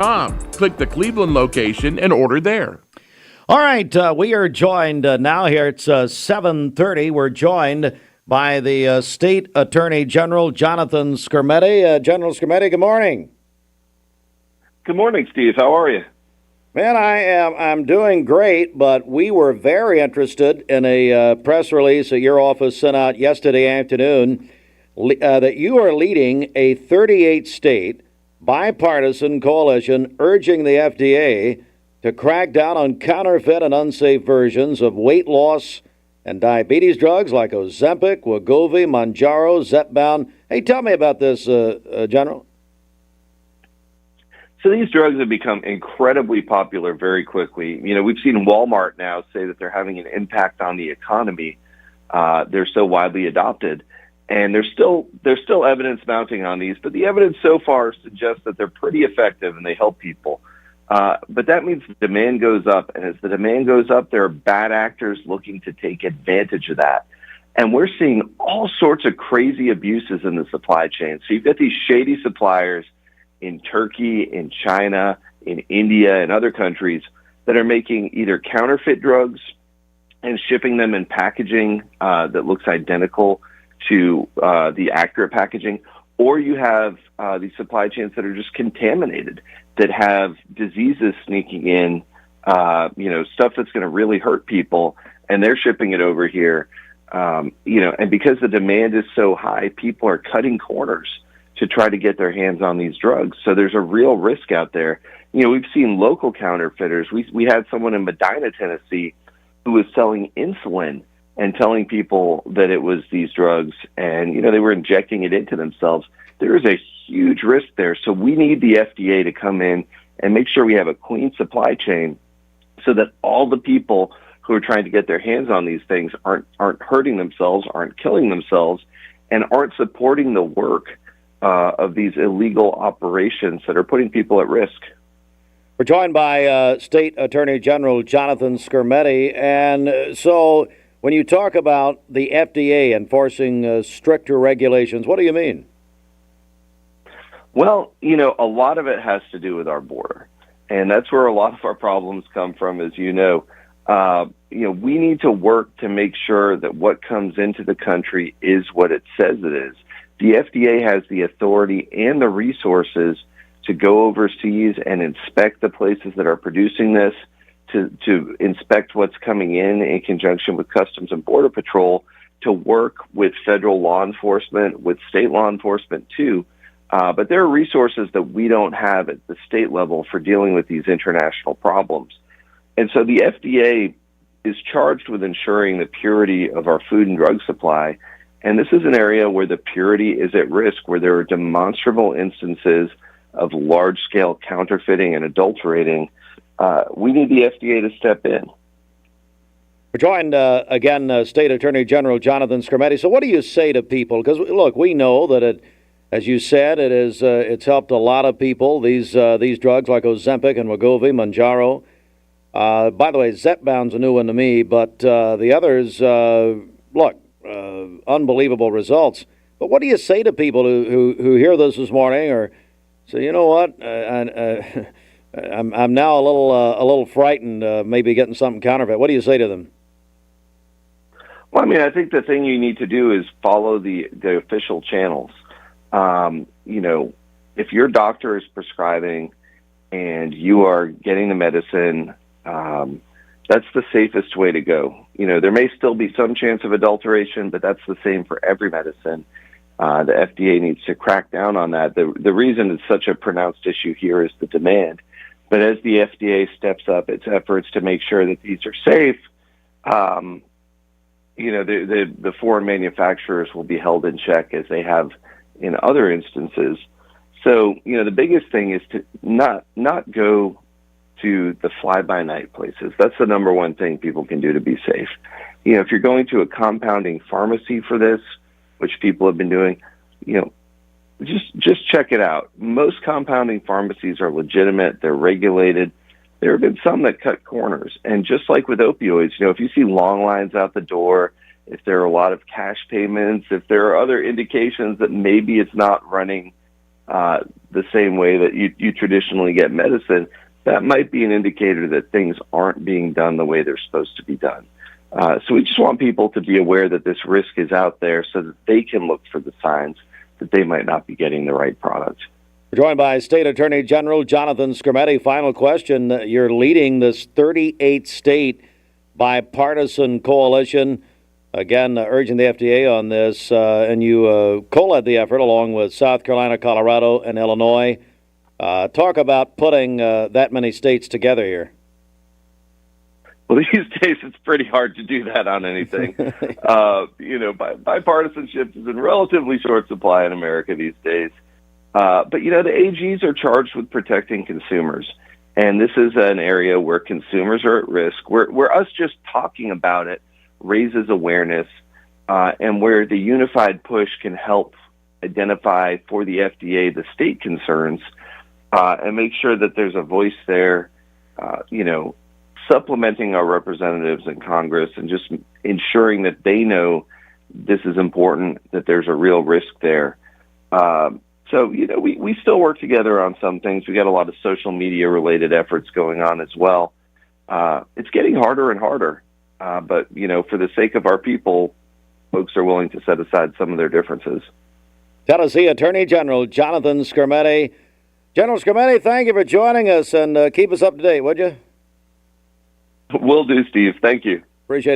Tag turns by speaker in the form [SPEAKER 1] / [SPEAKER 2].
[SPEAKER 1] Click the Cleveland location and order there.
[SPEAKER 2] All right, we are joined now here. It's 7:30. We're joined by the State Attorney General, Jonathan Skrmetti. General Skrmetti, good morning.
[SPEAKER 3] Good morning, Steve. How are you?
[SPEAKER 2] Man, I'm doing great, but we were very interested in a press release that your office sent out yesterday afternoon that you are leading a 38-state bipartisan coalition urging the FDA to crack down on counterfeit and unsafe versions of weight loss and diabetes drugs like Ozempic, Wegovy, Mounjaro, Zepbound. Hey, tell me about this, General.
[SPEAKER 3] So these drugs have become incredibly popular very quickly. You know, we've seen Walmart now say that they're having an impact on the economy. They're so widely adopted. And there's still evidence mounting on these, but the evidence so far suggests that they're pretty effective and they help people. But that means the demand goes up, and as the demand goes up, there are bad actors looking to take advantage of that. And we're seeing all sorts of crazy abuses in the supply chain. So you've got these shady suppliers in Turkey, in China, in India, and other countries that are making either counterfeit drugs and shipping them in packaging that looks identical to the accurate packaging, or you have these supply chains that are just contaminated, that have diseases sneaking in, stuff that's going to really hurt people, and they're shipping it over here. And because the demand is so high, people are cutting corners to try to get their hands on these drugs. So there's a real risk out there. You know, we've seen local counterfeiters. We had someone in Medina, Tennessee, who was selling insulin and telling people that it was these drugs, and, they were injecting it into themselves. There is a huge risk there. So we need the FDA to come in and make sure we have a clean supply chain so that all the people who are trying to get their hands on these things aren't hurting themselves, aren't killing themselves, and aren't supporting the work of these illegal operations that are putting people at risk.
[SPEAKER 2] We're joined by State Attorney General Jonathan Skrmetti. And so when you talk about the FDA enforcing stricter regulations, what do you mean?
[SPEAKER 3] Well, a lot of it has to do with our border. And that's where a lot of our problems come from, as you know. We need to work to make sure that what comes into the country is what it says it is. The FDA has the authority and the resources to go overseas and inspect the places that are producing this, to inspect what's coming in conjunction with Customs and Border Patrol, to work with federal law enforcement, with state law enforcement too. But there are resources that we don't have at the state level for dealing with these international problems. And so the FDA is charged with ensuring the purity of our food and drug supply. And this is an area where the purity is at risk, where there are demonstrable instances of large-scale counterfeiting and adulterating. We need the FDA to step in.
[SPEAKER 2] We're joined again, State Attorney General Jonathan Skrmetti. So what do you say to people? Because, look, we know that as you said, it's helped a lot of people, these drugs like Ozempic and Wegovy, Mounjaro. By the way, Zepbound's a new one to me, but the others, unbelievable results. But what do you say to people who hear this morning or say, you know what, I'm now a little frightened, maybe getting something counterfeit? What do you say to them?
[SPEAKER 3] Well, I think the thing you need to do is follow the official channels. If your doctor is prescribing and you are getting the medicine, that's the safest way to go. There may still be some chance of adulteration, but that's the same for every medicine. The FDA needs to crack down on that. The reason it's such a pronounced issue here is the demand. But as the FDA steps up its efforts to make sure that these are safe, the foreign manufacturers will be held in check as they have in other instances. So, the biggest thing is to not go to the fly-by-night places. That's the number one thing people can do to be safe. If you're going to a compounding pharmacy for this, which people have been doing, just check it out. Most compounding pharmacies are legitimate. They're regulated. There have been some that cut corners. And just like with opioids, if you see long lines out the door, if there are a lot of cash payments, if there are other indications that maybe it's not running the same way that you traditionally get medicine, that might be an indicator that things aren't being done the way they're supposed to be done. So we just want people to be aware that this risk is out there so that they can look for the signs that they might not be getting the right product.
[SPEAKER 2] We're joined by State Attorney General Jonathan Skrmetti. Final question. You're leading this 38-state bipartisan coalition, again, urging the FDA on this, and you co-led the effort along with South Carolina, Colorado, and Illinois. Talk about putting that many states together here.
[SPEAKER 3] Well, these days it's pretty hard to do that on anything. Bipartisanship is in relatively short supply in America these days. But, the AGs are charged with protecting consumers. And this is an area where consumers are at risk, where us just talking about it raises awareness, and where the unified push can help identify for the FDA the state concerns, and make sure that there's a voice there, supplementing our representatives in Congress and just ensuring that they know this is important, that there's a real risk there. So, we still work together on some things. We got a lot of social media related efforts going on as well. It's getting harder and harder. But, for the sake of our people, folks are willing to set aside some of their differences.
[SPEAKER 2] Tennessee Attorney General Jonathan Skrmetti. General Skrmetti, thank you for joining us, and keep us up to date, would you?
[SPEAKER 3] Will do, Steve. Thank you.
[SPEAKER 2] Appreciate it.